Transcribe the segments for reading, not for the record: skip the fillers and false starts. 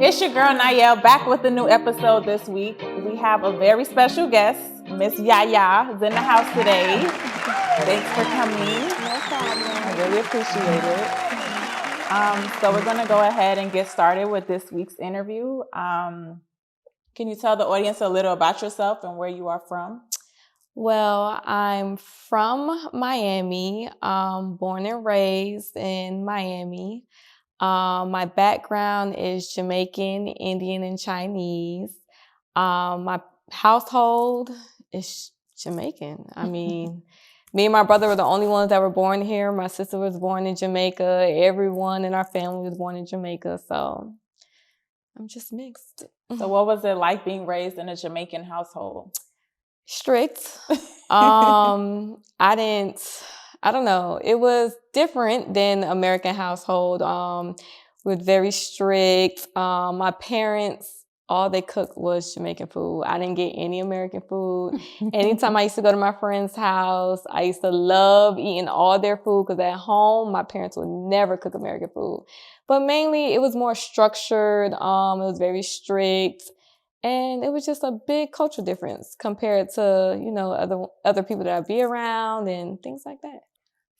It's your girl Naél back with a new episode this week. We have a very special guest, Miss Yaya, is in the house today. Thanks for coming. No problem. I really appreciate it. So we're gonna go ahead and get started with this week's interview. Can you tell the audience a little about yourself and where you are from? Well, I'm from Miami, born and raised in Miami. My background is Jamaican, Indian, and Chinese. My household is Jamaican. I mean, me and my brother were the only ones that were born here. My sister was born in Jamaica. Everyone in our family was born in Jamaica. So I'm just mixed. So what was it like being raised in a Jamaican household? Strict. I don't know. It was different than American household. We were very strict. My parents, all they cooked was Jamaican food. I didn't get any American food. Anytime I used to go to my friend's house, I used to love eating all their food because at home, my parents would never cook American food. But mainly, it was more structured. It was very strict. And it was just a big cultural difference compared to, other people that I'd be around and things like that.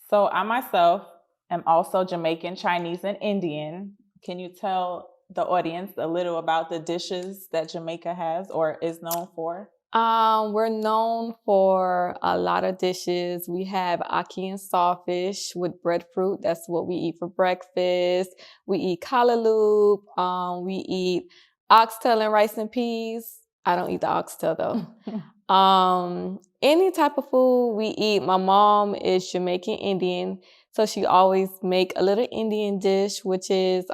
So I myself am also Jamaican, Chinese, and Indian. Can you tell the audience a little about the dishes that Jamaica has or is known for? We're known for a lot of dishes. We have ackee and sawfish with breadfruit. That's what we eat for breakfast. We eat callaloo. We eat oxtail and rice and peas. I don't eat the oxtail though. Any type of food we eat. My mom is Jamaican Indian, so she always make a little Indian dish, which is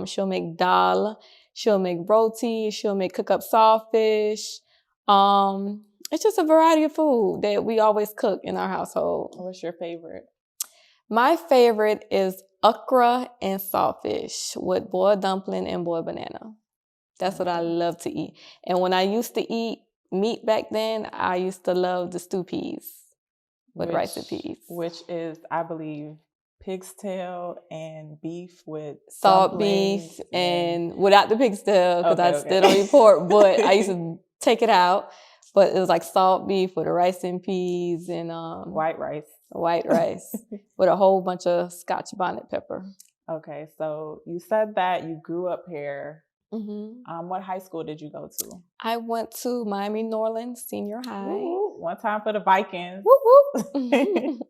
she'll make dal, she'll make roti, she'll cook up sawfish. It's just a variety of food that we always cook in our household. What's your favorite? My favorite is okra and sawfish with boiled dumpling and boiled banana. That's what I love to eat. And when I used to eat meat back then, I used to love the stew peas with rice and peas. Which is, I believe, pig's tail and beef with salt beef and without the pig's tail because I still don't eat pork, but I used to take it out. But it was like salt beef with the rice and peas and white rice with a whole bunch of Scotch bonnet pepper. Okay, so you said that you grew up here. Mm-hmm. What high school did you go to? I went to Miami Norland Senior High. Ooh, one time for the Vikings. Whoop, whoop.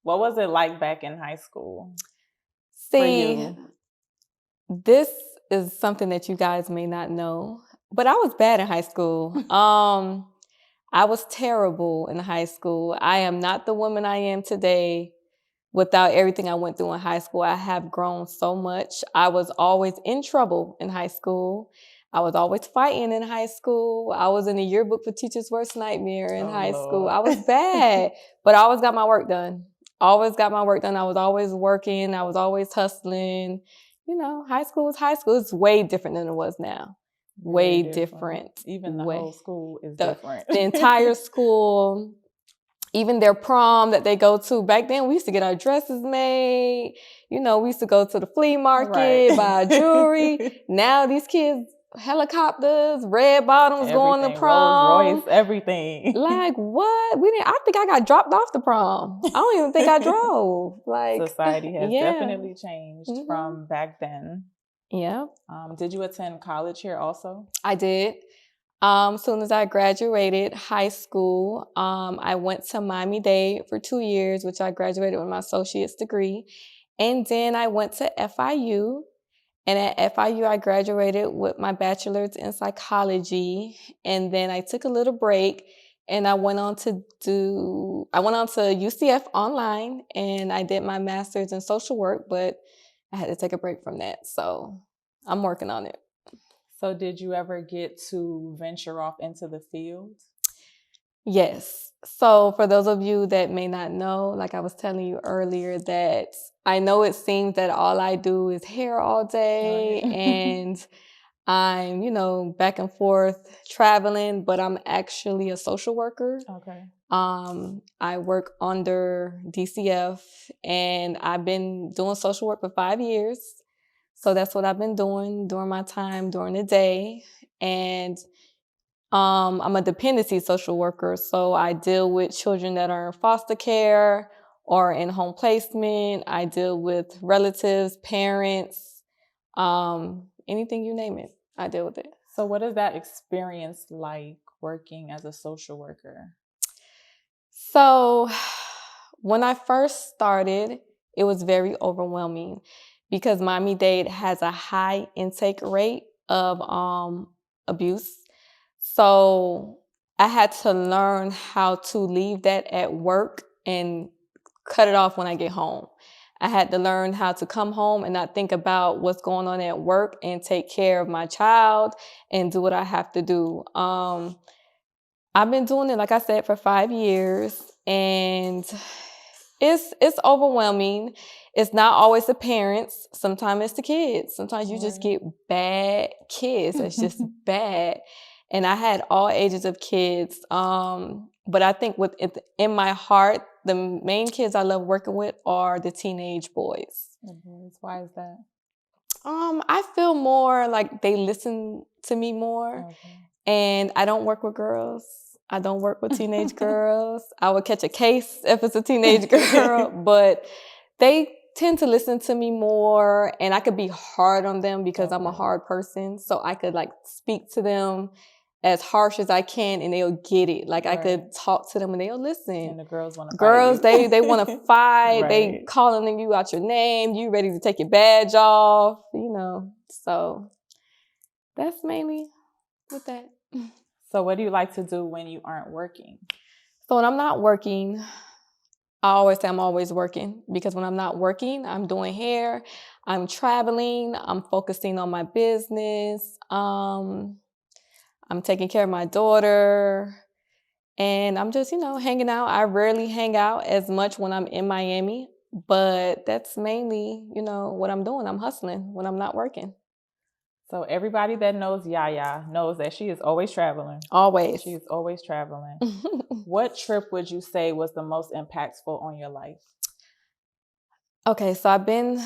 What was it like back in high school? See, this is something that you guys may not know, but I was bad in high school. I was terrible in high school. I am not the woman I am today without everything I went through in high school. I have grown so much. I was always in trouble in high school. I was always fighting in high school. I was in the yearbook for Teacher's Worst Nightmare in high school. I was bad, but I always got my work done. I was always working. I was always hustling. High school is high school. It's way different than it was now. Way different. Even the whole school is different. The entire school, even their prom that they go to. Back then, we used to get our dresses made. We used to go to the flea market, buy jewelry. Now these kids, helicopters, red bottoms, going to prom. Rolls Royce, everything. Like, what? I think I got dropped off the prom. I don't even think I drove. Like, society has definitely changed from back then. Yeah. Did you attend college here also? I did. As soon as I graduated high school, I went to Miami-Dade for 2 years, which I graduated with my associate's degree. And then I went to FIU. And at FIU, I graduated with my bachelor's in psychology. And then I took a little break and I went on to UCF online and I did my master's in social work, but I had to take a break from that. So I'm working on it. So did you ever get to venture off into the field? Yes. So for those of you that may not know, like I was telling you earlier, that I know it seems that all I do is hair all day and I'm, back and forth traveling, but I'm actually a social worker. Okay. I work under DCF and I've been doing social work for 5 years. So that's what I've been doing during my time during the day. And I'm a dependency social worker, so I deal with children that are in foster care or in home placement. I deal with relatives, parents, anything you name it, I deal with it. So what is that experience like working as a social worker? So when I first started, it was very overwhelming because Miami-Dade has a high intake rate of abuse. So I had to learn how to leave that at work and cut it off when I get home. I had to learn how to come home and not think about what's going on at work and take care of my child and do what I have to do. I've been doing it, like I said, for 5 years, and it's overwhelming. It's not always the parents. Sometimes it's the kids. Sometimes you just get bad kids. That's just bad. And I had all ages of kids. But I think in my heart, the main kids I love working with are the teenage boys. The boys. Why is that? I feel more like they listen to me more. Okay. And I don't work with girls. I don't work with teenage girls. I would catch a case if it's a teenage girl, but they tend to listen to me more, and I could be hard on them because I'm a hard person. So I could like speak to them as harsh as I can and they'll get it. Like I could talk to them and they'll listen. And the girls want to fight. Girls, they want to fight. They calling you out your name. You ready to take your badge off, you know. So that's mainly with that. So what do you like to do when you aren't working? So when I'm not working, I always say I'm always working, because when I'm not working, I'm doing hair, I'm traveling, I'm focusing on my business, I'm taking care of my daughter, and I'm just, hanging out. I rarely hang out as much when I'm in Miami, but that's mainly, what I'm doing. I'm hustling when I'm not working. So everybody that knows Yaya knows that she is always traveling. Always. She is always traveling. What trip would you say was the most impactful on your life? Okay, so I've been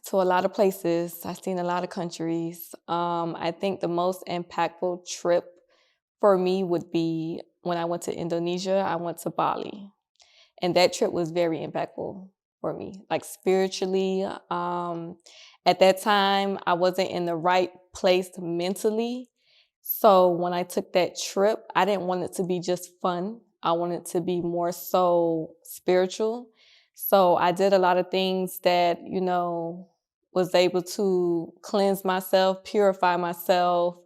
to a lot of places. I've seen a lot of countries. I think the most impactful trip for me would be when I went to Indonesia. I went to Bali. And that trip was very impactful for me, like spiritually. At that time, I wasn't in the right place mentally. So when I took that trip, I didn't want it to be just fun. I wanted it to be more so spiritual. So I did a lot of things that, was able to cleanse myself, purify myself.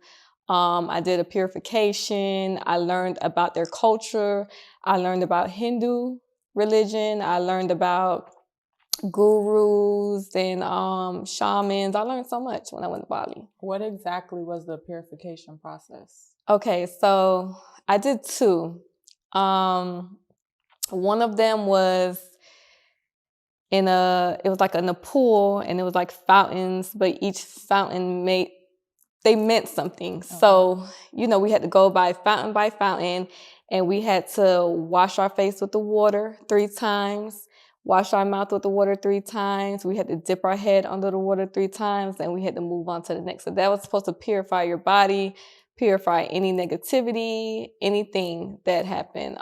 I did a purification. I learned about their culture. I learned about Hindu religion. I learned about gurus and shamans. I learned so much when I went to Bali. What exactly was the purification process? Okay, so I did two. One of them was it was like in a pool, and it was like fountains, but each fountain meant something. Okay. So, we had to go by fountain, and we had to wash our face with the water 3 times, wash our mouth with the water 3 times. We had to dip our head under the water 3 times, and we had to move on to the next. So that was supposed to purify your body, purify any negativity, anything that happened.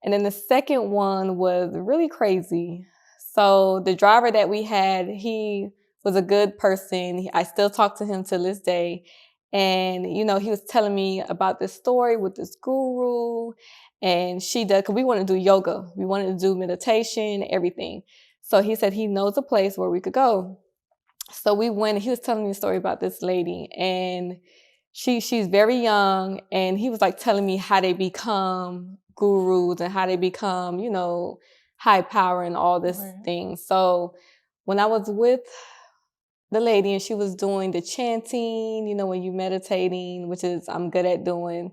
And then the second one was really crazy. So the driver that we had, he was a good person. I still talk to him to this day. And, he was telling me about this story with this guru. And she does, because we want to do yoga. We wanted to do meditation, everything. So he said he knows a place where we could go. So we went, he was telling me a story about this lady. And she's very young. And he was like telling me how they become gurus and how they become, high power and all this thing. So when I was with the lady and she was doing the chanting, when you meditating, which is I'm good at doing,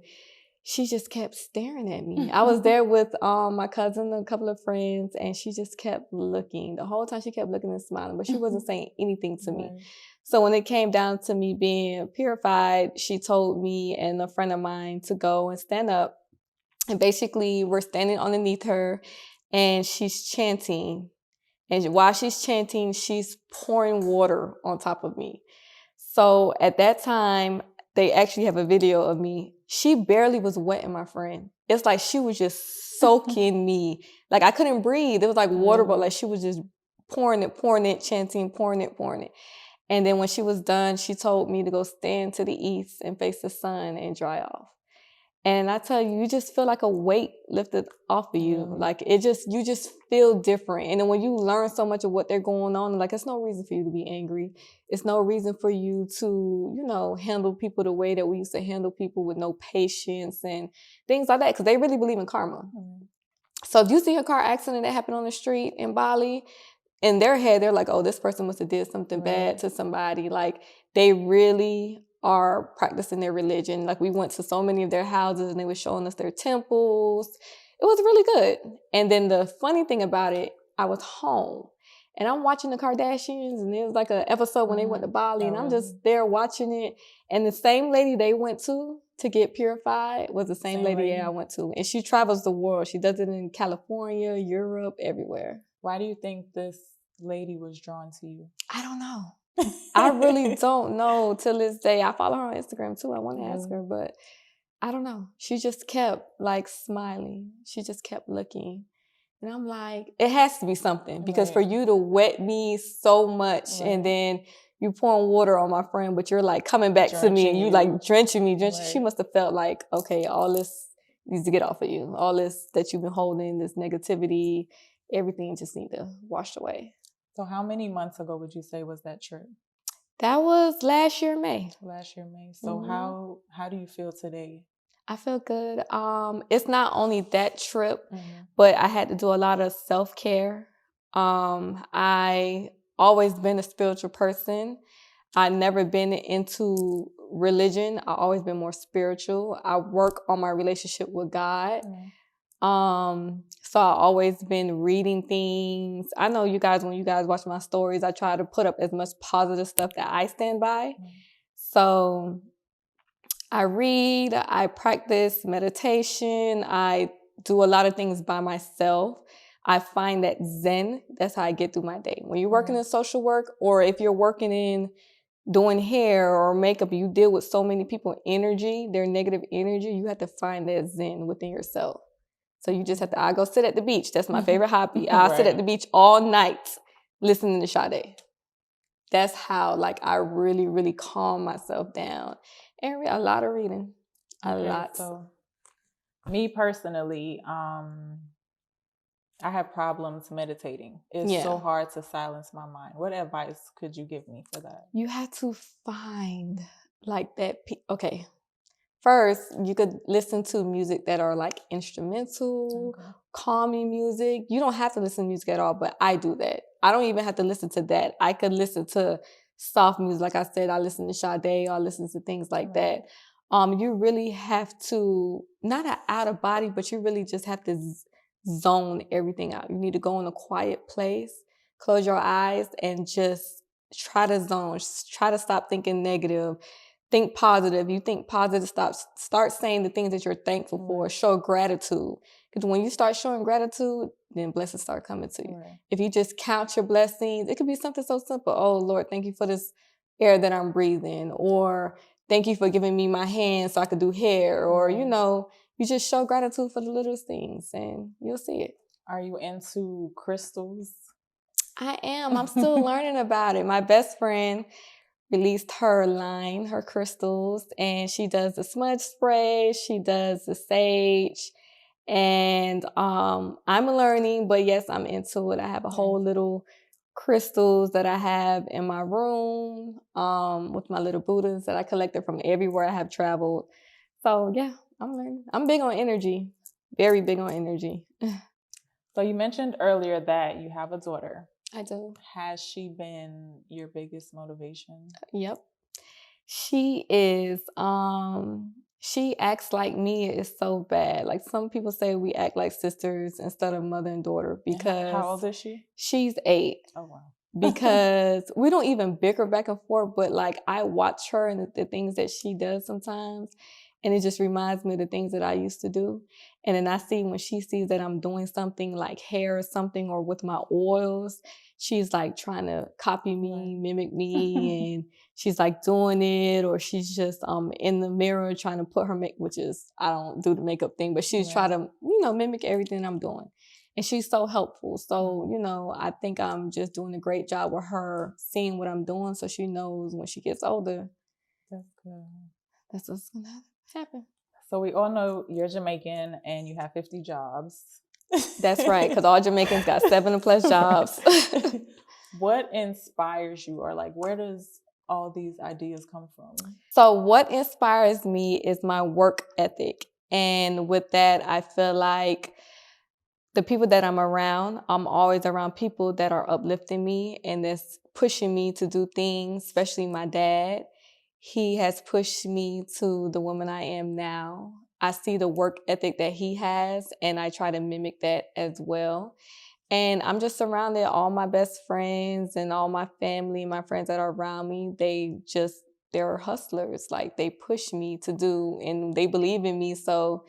she just kept staring at me. I was there with my cousin, a couple of friends, and she just kept looking. The whole time she kept looking and smiling, but she wasn't saying anything to me. So when it came down to me being purified, she told me and a friend of mine to go and stand up. And basically we're standing underneath her and she's chanting. And while she's chanting, she's pouring water on top of me. So at that time, they actually have a video of me. She barely was wetting my friend. It's like she was just soaking me. Like I couldn't breathe. It was like water, but like she was just pouring it, chanting, pouring it. And then when she was done, she told me to go stand to the east and face the sun and dry off. And I tell you, you just feel like a weight lifted off of you. Like you just feel different. And then when you learn so much of what they're going on, like it's no reason for you to be angry. It's no reason for you to, handle people the way that we used to handle people with no patience and things like that. Because they really believe in karma. So if you see a car accident that happened on the street in Bali, in their head, they're like, oh, this person must have did something bad to somebody. Like they really are practicing their religion. Like we went to so many of their houses and they were showing us their temples. It was really good. And then the funny thing about it, I was home and I'm watching the Kardashians, and it was like an episode when they went to Bali, and I'm just there watching it. And the same lady they went to get purified was the same lady I went to. And she travels the world. She does it in California, Europe, everywhere. Why do you think this lady was drawn to you? I don't know. I really don't know till this day. I follow her on Instagram too. I want to ask her, but I don't know. She just kept like smiling. She just kept looking. And I'm like, it has to be something, because for you to wet me so much and then you pouring water on my friend, but you're like coming back to me and you like drenching me. She must have felt like, okay, all this needs to get off of you. All this that you've been holding, this negativity, everything just need to wash away. So how many months ago would you say was that trip? That was last year, May. So how do you feel today? I feel good. It's not only that trip, but I had to do a lot of self-care. I always been a spiritual person. I never been into religion. I always been more spiritual. I work on my relationship with God. So I always been reading things. I know you guys, when you guys watch my stories, I try to put up as much positive stuff that I stand by. So I read, I practice meditation, I do a lot of things by myself. I find that Zen, that's how I get through my day. When you're working in social work, or if you're working in doing hair or makeup, you deal with so many people, energy, their negative energy, you have to find that Zen within yourself. So you just have to, I go sit at the beach. That's my favorite hobby. I'll sit at the beach all night listening to Sade. That's how like I really, really calm myself down. And read a lot of reading. A lot. So me personally, I have problems meditating. It's so hard to silence my mind. What advice could you give me for that? You have to find like that. Okay. First, you could listen to music that are like instrumental, calming music. You don't have to listen to music at all, but I do that. I don't even have to listen to that. I could listen to soft music. Like I said, I listen to Sade, or I listen to things like that. You really have to, not an out of body, but you really just have to zone everything out. You need to go in a quiet place, close your eyes, and just try to zone. Try to stop thinking negative. Think positive. You think positive, start saying the things that you're thankful for. Show gratitude. Because when you start showing gratitude, then blessings start coming to you. If you just count your blessings, it could be something so simple. Oh, Lord, thank you for this air that I'm breathing. Or thank you for giving me my hands so I could do hair. Or, you just show gratitude for the littlest things and you'll see it. Are you into crystals? I am. I'm still learning about it. My best friend released her line, her crystals, and she does the smudge spray, she does the sage, and I'm learning, but yes, I'm into it. I have a whole little crystals that I have in my room with my little Buddhas that I collected from everywhere I have traveled. So yeah, I'm learning. I'm big on energy, very big on energy. So you mentioned earlier that you have a daughter. I do. Has she been your biggest motivation? Yep. She is, she acts like me is so bad. Like some people say we act like sisters instead of mother and daughter because... How old is she? She's 8. Oh, wow. Because we don't even bicker back and forth, but like I watch her and the things that she does sometimes, and it just reminds me of the things that I used to do. And then I see when she sees that I'm doing something like hair or something or with my oils, she's like trying to copy me, mimic me, and she's like doing it, or she's just in the mirror trying to put her makeup, which is, I don't do the makeup thing, but she's trying to, mimic everything I'm doing. And she's so helpful. So, I think I'm just doing a great job with her, seeing what I'm doing so she knows when she gets older. That's good. That's what's going to happen. So we all know you're Jamaican and you have 50 jobs. That's right, because all Jamaicans got 7+ jobs. What inspires you, or like where does all these ideas come from? So what inspires me is my work ethic. And with that, I feel like the people that I'm around, I'm always around people that are uplifting me and that's pushing me to do things, especially my dad. He has pushed me to the woman I am now. I see the work ethic that he has, and I try to mimic that as well. And I'm just surrounded, all my best friends and all my family, my friends that are around me, they're hustlers. Like, they push me to do, and they believe in me. So,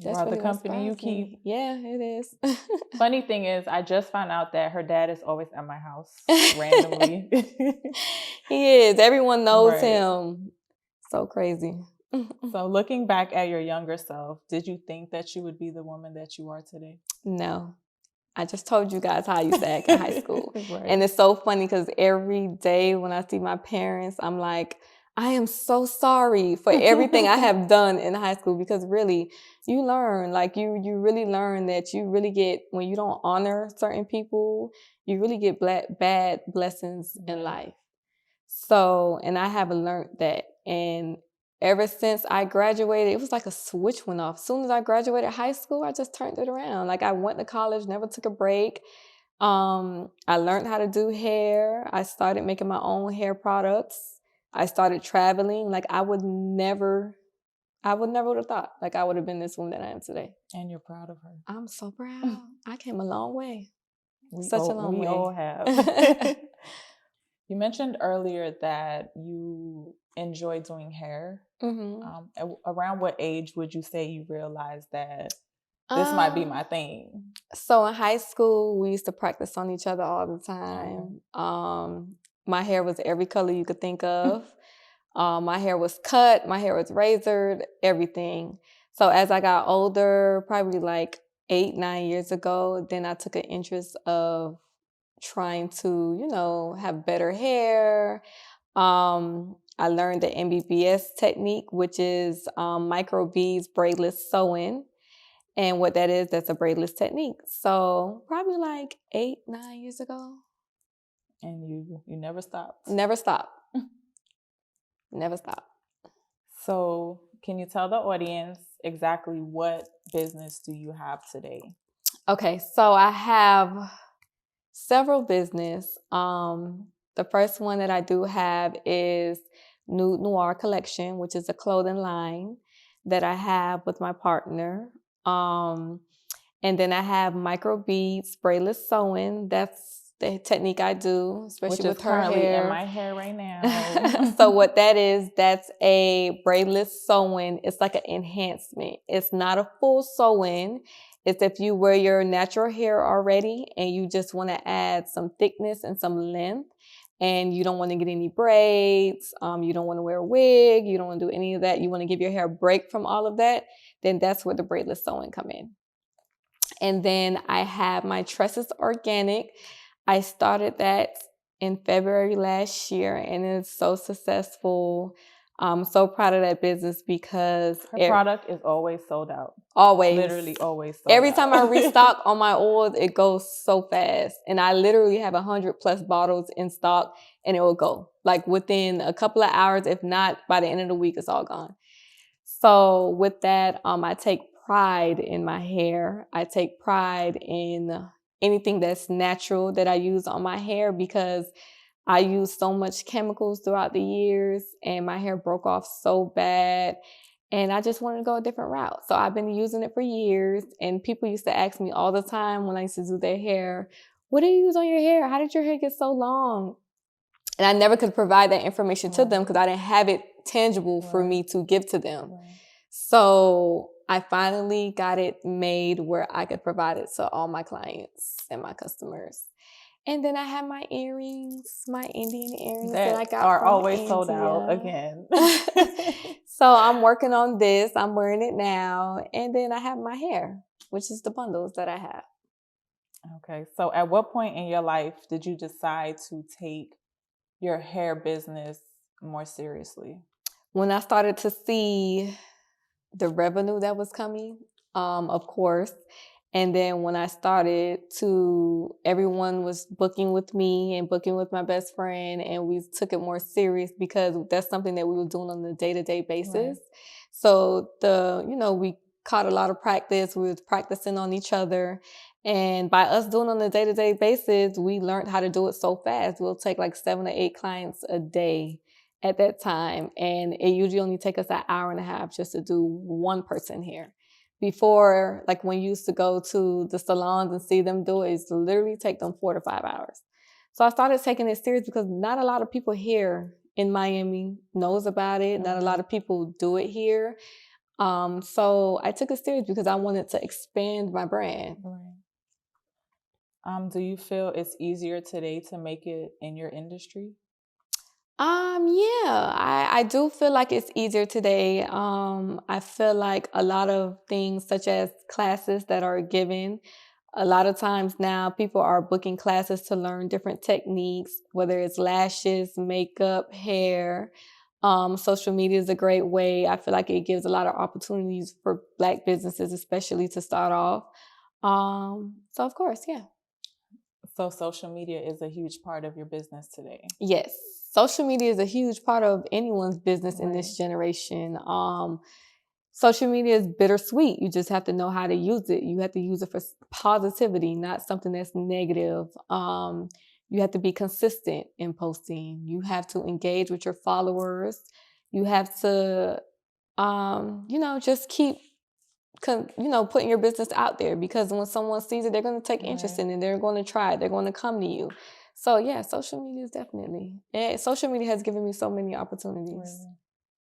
that's Are really the company you keep. Me. Yeah, it is. Funny thing is, I just found out that her dad is always at my house randomly. He is. Everyone knows him. So crazy. So looking back at your younger self, did you think that you would be the woman that you are today? No. I just told you guys how I used to act in high school. And it's so funny because every day when I see my parents, I'm like, I am so sorry for everything I have done in high school, because really, you learn, like you really learn that you really get, when you don't honor certain people, you really get bad blessings in life. So, and I have learned that. And ever since I graduated, it was like a switch went off. As soon as I graduated high school, I just turned it around. Like, I went to college, never took a break. I learned how to do hair. I started making my own hair products. I started traveling. Like, I would never would have thought like I would have been this woman that I am today. And you're proud of her. I'm so proud. I came a long way. We a long way. We all have. You mentioned earlier that you enjoy doing hair. Mm-hmm. Around what age would you say you realized that this might be my thing? So in high school, we used to practice on each other all the time. My hair was every color you could think of. My hair was cut, my hair was razored, everything. So as I got older, probably like 8-9 years ago, then I took an interest of trying to, have better hair. I learned the MBBS technique, which is micro beads braidless sewing. And what that is, that's a braidless technique. So probably like 8-9 years ago. And you never stopped? Never stopped. Never stopped. So can you tell the audience exactly what business do you have today? Okay, so I have several business. The first one that I do have is Nude Noir Collection, which is a clothing line that I have with my partner. And then I have micro beads, braidless sewing. That's the technique I do, especially with her hair. Which is currently in my hair right now. So what that is, that's a braidless sewing. It's like an enhancement. It's not a full sewing. It's if you wear your natural hair already and you just want to add some thickness and some length, and you don't want to get any braids, you don't want to wear a wig, you don't want to do any of that, you want to give your hair a break from all of that, then that's where the braidless sewing come in. And then I have my Tresses Organic. I started that in February last year, and it's so successful. I'm so proud of that business because her product is always sold out. Always. Literally always sold Every out. time I restock on my oils, it goes so fast. And I literally have 100+ bottles in stock, and it will go. Like within a couple of hours, if not by the end of the week, it's all gone. So with that, I take pride in my hair. I take pride in anything that's natural that I use on my hair, because I used so much chemicals throughout the years and my hair broke off so bad, and I just wanted to go a different route. So I've been using it for years, and people used to ask me all the time when I used to do their hair, what do you use on your hair? How did your hair get so long? And I never could provide that information to them because I didn't have it tangible for me to give to them. So I finally got it made where I could provide it to all my clients and my customers. And then I have my earrings, my Indian earrings that I got are from always India. sold out again. So I'm working on this. I'm wearing it now. And then I have my hair, which is the bundles that I have. Okay. So at what point in your life did you decide to take your hair business more seriously? When I started to see the revenue that was coming, of course. And then when I started to, everyone was booking with me and booking with my best friend, and we took it more serious because that's something that we were doing on a day-to-day basis. Right. So we caught a lot of practice. We was practicing on each other. And by us doing on a day-to-day basis, we learned how to do it so fast. We'll take like 7 to 8 clients a day at that time. And it usually only take us an hour and a half just to do one person hair. Before, like when you used to go to the salons and see them do it, it's literally take them 4 to 5 hours. So I started taking it serious because not a lot of people here in Miami knows about it. Not a lot of people do it here. So I took it serious because I wanted to expand my brand. Right. Do you feel it's easier today to make it in your industry? Yeah, I do feel like it's easier today. I feel like a lot of things such as classes that are given, a lot of times now people are booking classes to learn different techniques, whether it's lashes, makeup, hair. Social media is a great way. I feel like it gives a lot of opportunities for Black businesses, especially to start off. So of course, yeah. So social media is a huge part of your business today. Yes. Social media is a huge part of anyone's business in this generation. Social media is bittersweet. You just have to know how to use it. You have to use it for positivity, not something that's negative. You have to be consistent in posting. You have to engage with your followers. You have to, just keep putting your business out there, because when someone sees it, they're going to take interest in it. They're going to try it. They're going to come to you. So yeah, social media is definitely. Social media has given me so many opportunities.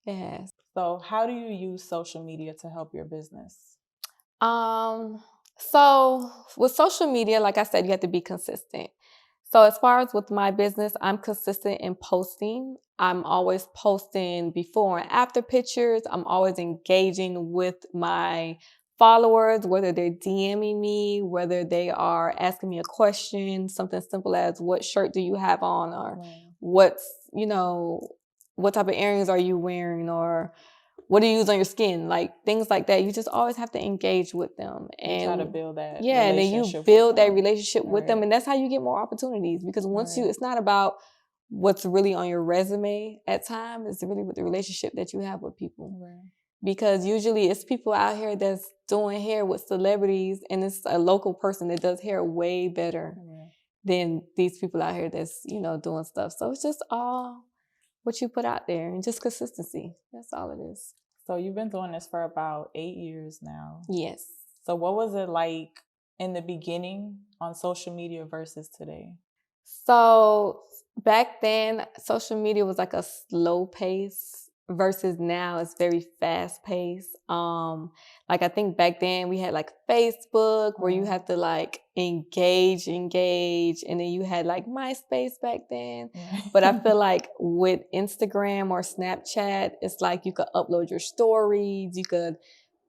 Yes. So how do you use social media to help your business? So with social media, like I said, you have to be consistent. So as far as with my business, I'm consistent in posting. I'm always posting before and after pictures. I'm always engaging with my followers, whether they're DMing me, whether they are asking me a question, something simple as what shirt do you have on, or what type of earrings are you wearing, or what do you use on your skin? Like things like that. You just always have to engage with them and try to build that relationship. And then you build that relationship with them, and that's how you get more opportunities. Because once it's not about what's really on your resume at times, it's really with the relationship that you have with people. Because usually it's people out here that's doing hair with celebrities, and it's a local person that does hair way better than these people out here that's, doing stuff. So it's just all what you put out there and just consistency. That's all it is. So you've been doing this for about 8 years now. Yes. So what was it like in the beginning on social media versus today? So back then, social media was like a slow pace versus now it's very fast paced. Like I think back then we had like Facebook where you had to like engage, and then you had like MySpace back then. But I feel like with Instagram or Snapchat, it's like you could upload your stories, you could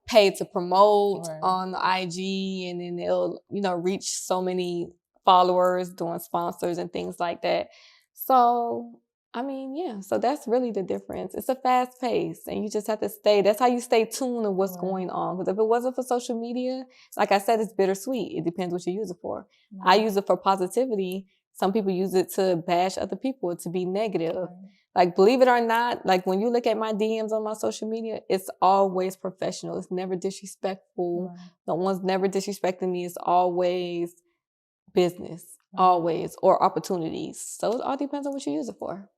pay to promote on the IG, and then it'll, reach so many followers doing sponsors and things like that. So so that's really the difference. It's a fast pace, and you just have to that's how you stay tuned to what's going on. Because if it wasn't for social media, like I said, it's bittersweet. It depends what you use it for. I use it for positivity. Some people use it to bash other people, to be negative. Like, believe it or not, like when you look at my DMs on my social media, it's always professional. It's never disrespectful. No one's never disrespecting me. It's always business, always, or opportunities. So it all depends on what you use it for.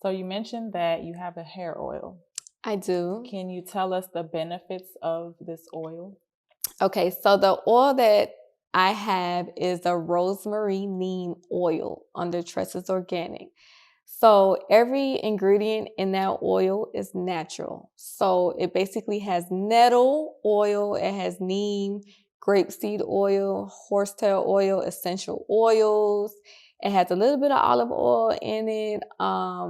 So you mentioned that you have a hair oil. I do. Can you tell us the benefits of this oil? Okay, so the oil that I have is a rosemary neem oil under Tresses Organic. So every ingredient in that oil is natural. So it basically has nettle oil, it has neem, grapeseed oil, horsetail oil, essential oils. It has a little bit of olive oil in it. I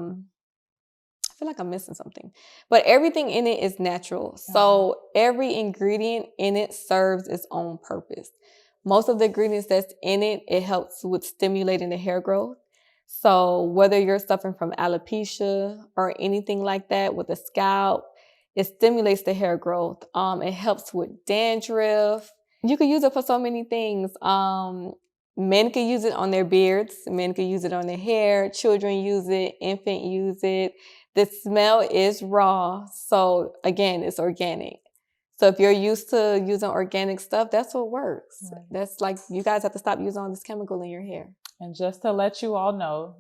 feel like I'm missing something, but everything in it is natural. So every ingredient in it serves its own purpose. Most of the ingredients that's in it, it helps with stimulating the hair growth. So whether you're suffering from alopecia or anything like that with the scalp, it stimulates the hair growth. It helps with dandruff. You can use it for so many things. Men can use it on their beards. Men can use it on their hair. Children use it. Infant use it. The smell is raw. So again, it's organic. So if you're used to using organic stuff, that's what works. Right. That's like, you guys have to stop using all this chemical in your hair. And just to let you all know,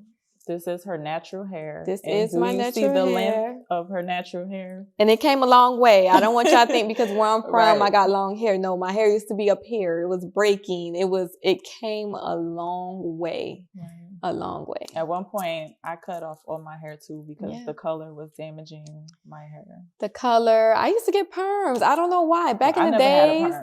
this is her natural hair. This is my natural hair. Do you see the length of her natural hair? And it came a long way. I don't want y'all to think because where I'm from, I got long hair. No, my hair used to be up here. It was breaking. It came a long way. Right. A long way. At one point, I cut off all my hair too because the color was damaging my hair. The color. I used to get perms. I don't know why. Back in the days,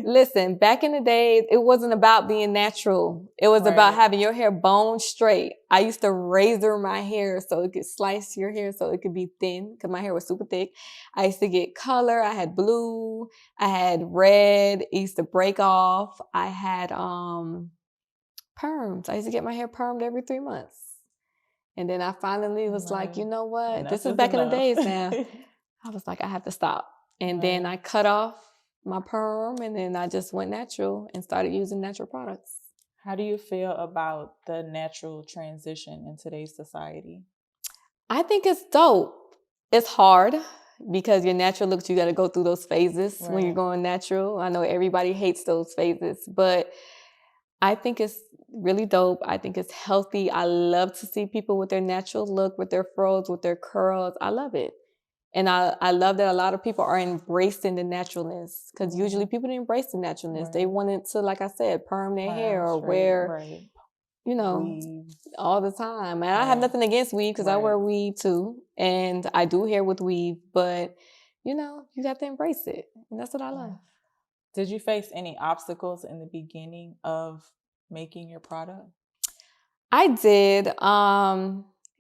listen, back in the days, it wasn't about being natural. It was about having your hair bone straight. I used to razor my hair so it could slice your hair so it could be thin because my hair was super thick. I used to get color. I had blue. I had red. It used to break off. I had perms. I used to get my hair permed every 3 months. And then I finally was like, you know what? This is back in the days now. I was like, I have to stop. And then I cut off my perm and then I just went natural and started using natural products. How do you feel about the natural transition in today's society? I think it's dope. It's hard because your natural looks, you got to go through those phases when you're going natural. I know everybody hates those phases, but I think it's really dope. I think it's healthy. I love to see people with their natural look, with their froze, with their curls. I love it. And I love that a lot of people are embracing the naturalness because usually people didn't embrace the naturalness. They wanted to, like I said, perm their hair or wear, you know, weave all the time. And I have nothing against weave because I wear weave too. And I do hair with weave, but you know, you have to embrace it. And that's what I love. Did you face any obstacles in the beginning of making your product? I did,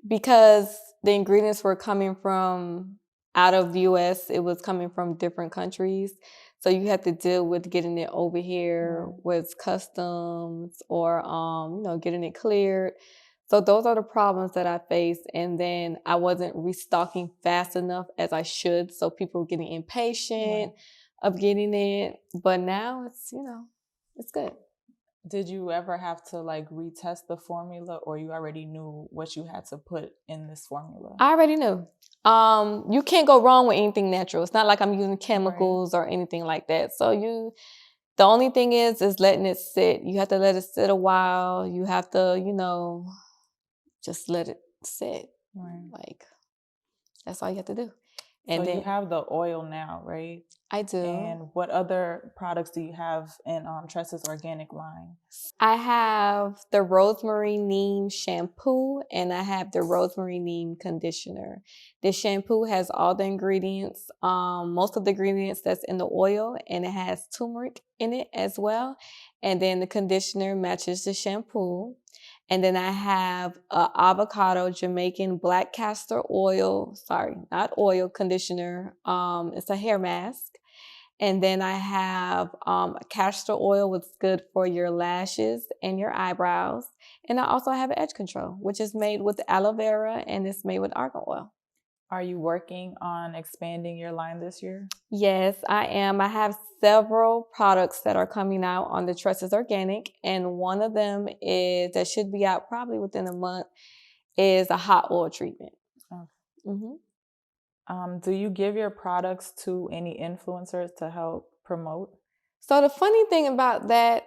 because the ingredients were coming from out of the U.S. It was coming from different countries. So you had to deal with getting it over here with customs or, you know, getting it cleared. So those are the problems that I faced. And then I wasn't restocking fast enough as I should. So people were getting impatient of getting it. But now it's, you know, it's good. Did you ever have to like retest the formula or you already knew what you had to put in this formula? I already knew. You can't go wrong with anything natural. It's not like I'm using chemicals or anything like that. So the only thing is letting it sit. You have to let it sit a while. You have to, you know, just let it sit. Like, that's all you have to do. And so then you have the oil now, right? I do. And what other products do you have in Tressa's organic line? I have the rosemary neem shampoo and I have the rosemary neem conditioner. The shampoo has all the ingredients, most of the ingredients that's in the oil, and it has turmeric in it as well. And then the conditioner matches the shampoo. And then I have avocado Jamaican black castor oil, conditioner. It's a hair mask. And then I have castor oil, which is good for your lashes and your eyebrows. And I also have edge control, which is made with aloe vera and it's made with argan oil. Are you working on expanding your line this year? Yes, I am. I have several products that are coming out on the Tressa's Organic. And one of them that should be out probably within a month is a hot oil treatment. Okay. Do you give your products to any influencers to help promote? So the funny thing about that,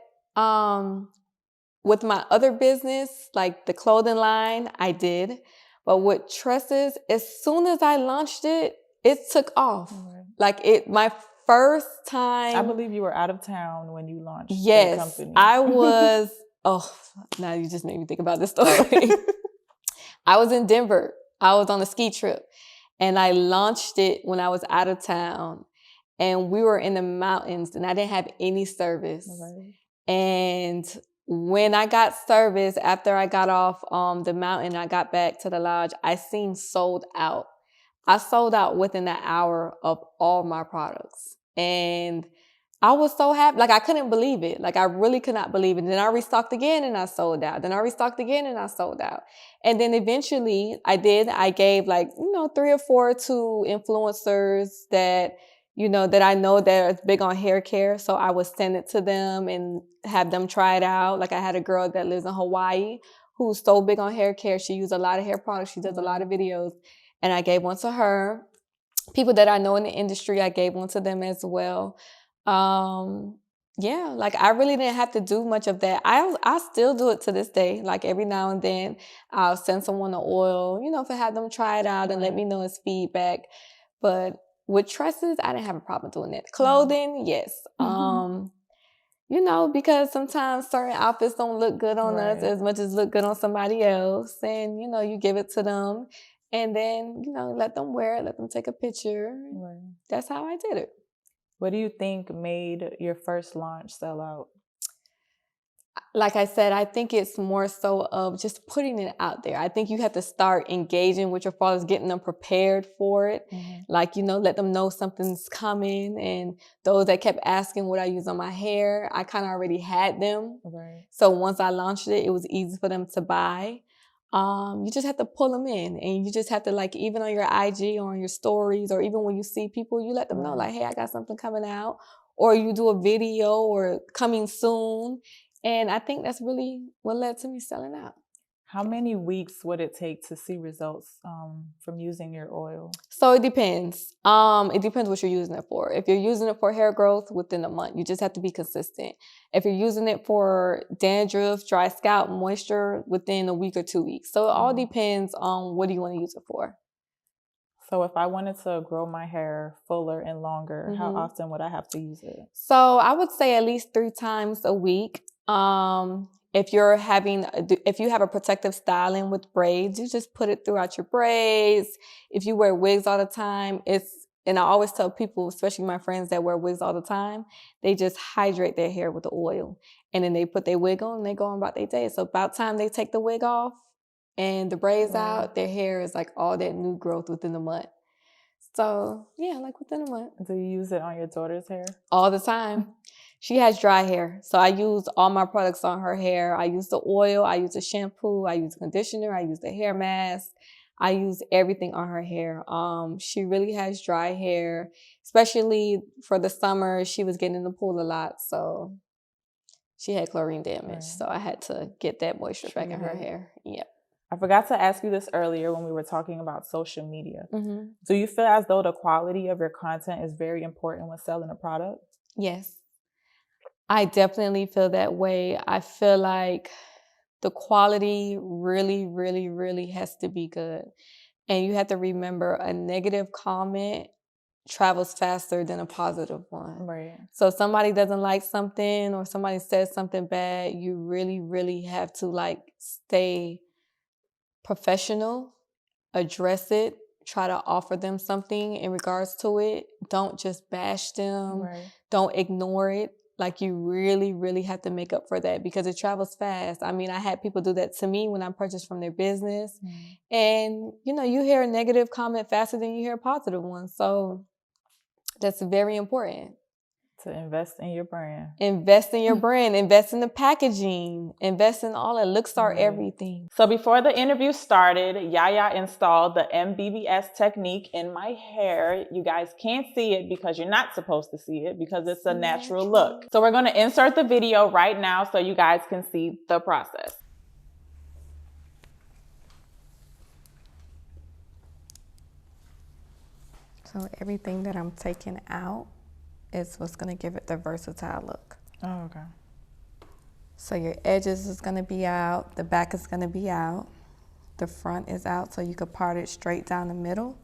with my other business, like the clothing line, I did. But with Tressa's, as soon as I launched it, it took off. Like my first time. I believe you were out of town when you launched the company. I was, now you just made me think about this story. I was in Denver. I was on a ski trip, and I launched it when I was out of town, and we were in the mountains, and I didn't have any service. Right. And when I got service, after I got off the mountain, I got back to the lodge, I seen sold out. I sold out within an hour of all my products. And I was so happy. Like, I couldn't believe it. Like, I really could not believe it. Then I restocked again and I sold out. Then I restocked again and I sold out. And then eventually I gave 3 or 4 to influencers that, that I know that are big on hair care. So I would send it to them and have them try it out. Like, I had a girl that lives in Hawaii who's so big on hair care. She uses a lot of hair products. She does a lot of videos. And I gave one to her. People that I know in the industry, I gave one to them as well. I really didn't have to do much of that. I still do it to this day. Like, every now and then I'll send someone the oil, to have them try it out and let me know his feedback. But with tresses, I didn't have a problem doing that. Clothing, yes. Because sometimes certain outfits don't look good on us as much as look good on somebody else. And, you give it to them and then, let them wear it, let them take a picture. Right. That's how I did it. What do you think made your first launch sell out? Like I said, I think it's more so of just putting it out there. I think you have to start engaging with your followers, getting them prepared for it. Let them know something's coming. And those that kept asking what I use on my hair, I kind of already had them. Right. So once I launched it, it was easy for them to buy. You just have to pull them in, and you just have to, even on your IG or on your stories, or even when you see people, you let them know, hey, I got something coming out, or you do a video or coming soon. And I think that's really what led to me selling out. How many weeks would it take to see results from using your oil? So it depends. It depends what you're using it for. If you're using it for hair growth, within a month. You just have to be consistent. If you're using it for dandruff, dry scalp, moisture, within a week or 2 weeks. So it all depends on what do you want to use it for. So if I wanted to grow my hair fuller and longer, how often would I have to use it? So I would say at least 3 times a week. If you have a protective styling with braids, you just put it throughout your braids. If you wear wigs all the time, and I always tell people, especially my friends that wear wigs all the time, they just hydrate their hair with the oil. And then they put their wig on and they go on about their day. So about time they take the wig off and the braids out, their hair is like all that new growth within a month. So yeah, within a month. Do you use it on your daughter's hair? All the time. She has dry hair, so I use all my products on her hair. I use the oil, I use the shampoo, I use conditioner, I use the hair mask. I use everything on her hair. She really has dry hair, especially for the summer. She was getting in the pool a lot, so she had chlorine damage. So I had to get that moisture back in her hair. Yep. I forgot to ask you this earlier when we were talking about social media. Do you feel as though the quality of your content is very important when selling a product? Yes. I definitely feel that way. I feel like the quality really, really, really has to be good. And you have to remember, a negative comment travels faster than a positive one. Right. So if somebody doesn't like something or somebody says something bad, you really, really have to stay professional, address it, try to offer them something in regards to it. Don't just bash them. Right. Don't ignore it. You really, really have to make up for that because it travels fast. I mean, I had people do that to me when I purchased from their business. And, you hear a negative comment faster than you hear a positive one. So that's very important. To invest in your brand. Invest in your brand. Invest in the packaging. Invest in all that. Looks are everything. So before the interview started, Yaya installed the MBBS technique in my hair. You guys can't see it because you're not supposed to see it because it's a natural look. So we're going to insert the video right now so you guys can see the process. So everything that I'm taking out is what's going to give it the versatile look. Oh, okay. So your edges is going to be out, the back is going to be out, the front is out, so you could part it straight down the middle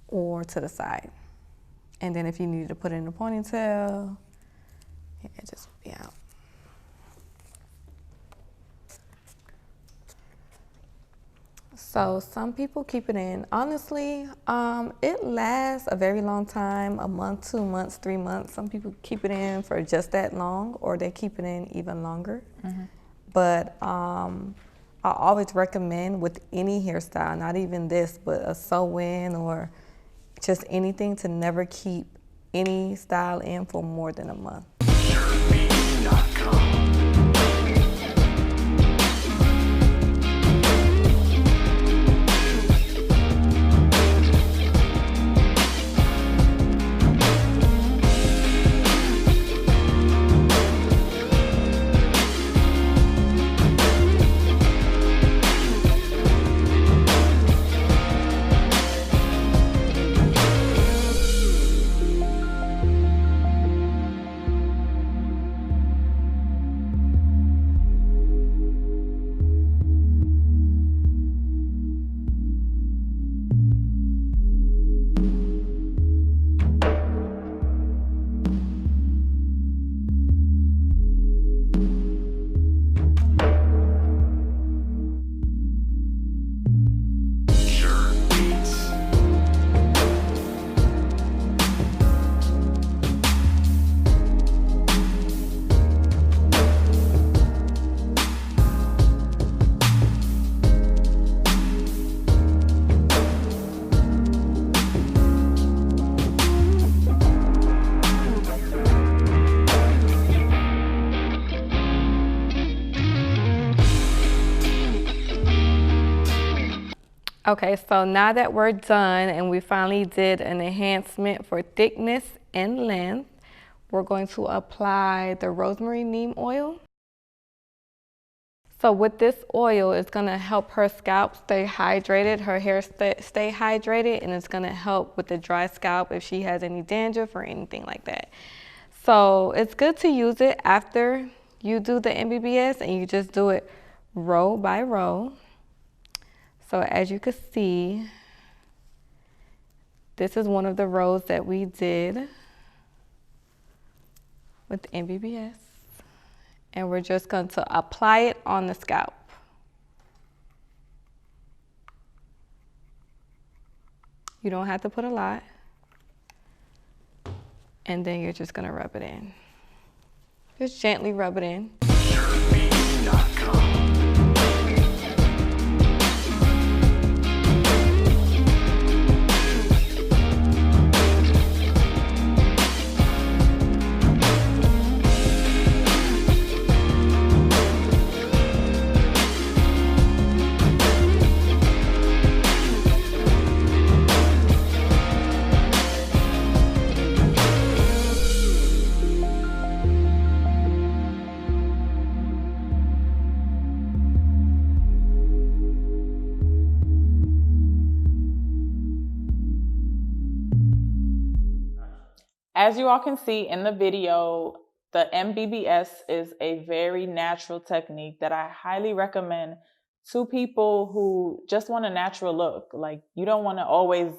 or to the side. And then if you needed to put it in a ponytail, your edges will be out. So some people keep it in. Honestly, it lasts a very long time, a month, 2 months, 3 months. Some people keep it in for just that long, or they keep it in even longer. Mm-hmm. But I always recommend with any hairstyle, not even this, but a sew-in or just anything, to never keep any style in for more than a month. Okay, so now that we're done and we finally did an enhancement for thickness and length, we're going to apply the rosemary neem oil. So with this oil, it's going to help her scalp stay hydrated, her hair stay hydrated, and it's going to help with the dry scalp if she has any dandruff or anything like that. So it's good to use it after you do the MBBS, and you just do it row by row. So as you can see, this is one of the rows that we did with MBBS. And we're just going to apply it on the scalp. You don't have to put a lot. And then you're just going to rub it in. Just gently rub it in. As you all can see in the video, the MBBS is a very natural technique that I highly recommend to people who just want a natural look. Like, you don't want to always,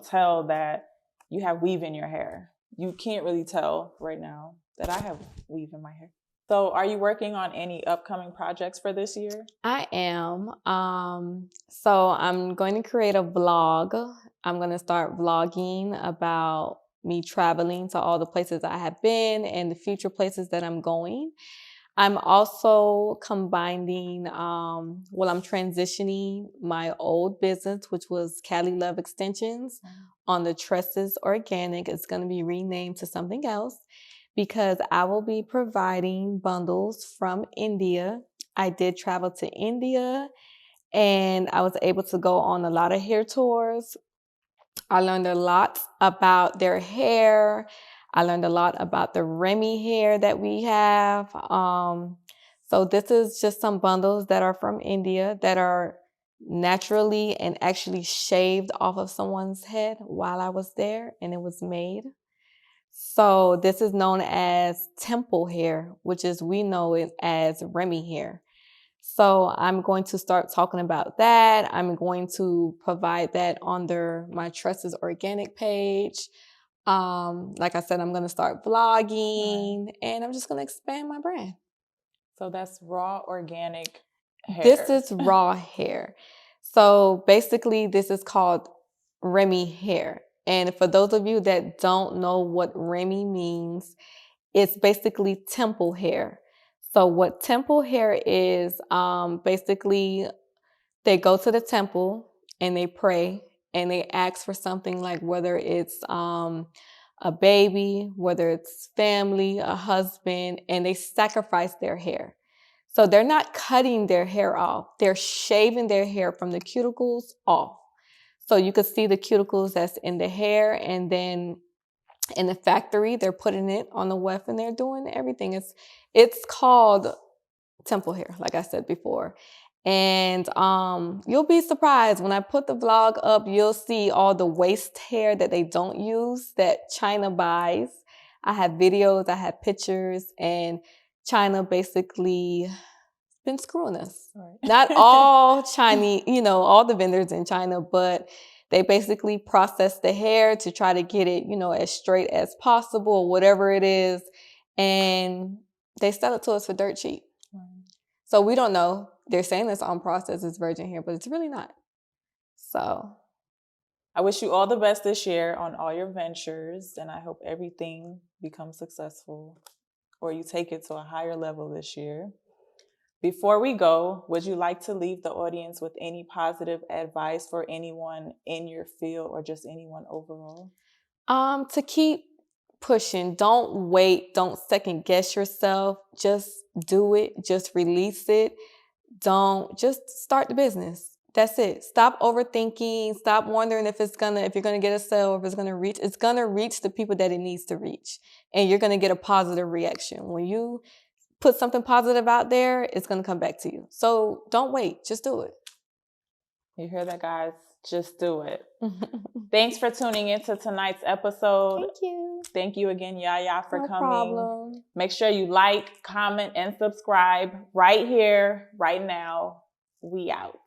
tell that you have weave in your hair. You can't really tell right now that I have weave in my hair. So are you working on any upcoming projects for this year? I am. So I'm going to create a vlog. I'm going to start vlogging about me traveling to all the places I have been and the future places that I'm going. I'm also combining, I'm transitioning my old business, which was Cali Love Extensions, on the Tresses Organic. It's going to be renamed to something else because I will be providing bundles from India. I did travel to India and I was able to go on a lot of hair tours. I learned a lot about their hair. I learned a lot about the Remy hair that we have. So this is just some bundles that are from India that are naturally and actually shaved off of someone's head while I was there, and it was made. So this is known as temple hair, which is, we know it as Remy hair. So I'm going to start talking about that. I'm going to provide that under my Tresses Organic page. Like I said, I'm going to start vlogging, and I'm just going to expand my brand. So that's raw organic hair. This is raw hair. So basically, this is called Remy hair. And for those of you that don't know what Remy means, it's basically temple hair. So what temple hair is, basically they go to the temple and they pray and they ask for something, like whether it's a baby, whether it's family, a husband, and they sacrifice their hair. So they're not cutting their hair off. They're shaving their hair from the cuticles off. So you could see the cuticles that's in the hair, and then in the factory, they're putting it on the weft and they're doing everything. It's called temple hair, like I said before. And you'll be surprised when I put the vlog up, you'll see all the waste hair that they don't use that China buys. I have videos, I have pictures, and China basically been screwing us. Right. Not all Chinese, all the vendors in China, but they basically process the hair to try to get it, as straight as possible, whatever it is. And they sell it to us for dirt cheap. So we don't know. They're saying it's unprocessed, it's virgin hair, but it's really not. So I wish you all the best this year on all your ventures, and I hope everything becomes successful, or you take it to a higher level this year. Before we go, would you like to leave the audience with any positive advice for anyone in your field or just anyone overall? To keep pushing. Don't wait. Don't second guess yourself. Just do it. Just release it. Just start the business. That's it. Stop overthinking. Stop wondering if you're gonna get a sale, if it's gonna reach. It's gonna reach the people that it needs to reach, and you're gonna get a positive reaction. When you put something positive out there, it's gonna come back to you. So don't wait. Just do it. You hear that, guys? Just do it. Thanks for tuning into tonight's episode. Thank you. Thank you again, Yaya, for coming. Problem. Make sure you like, comment, and subscribe right here, right now. We out.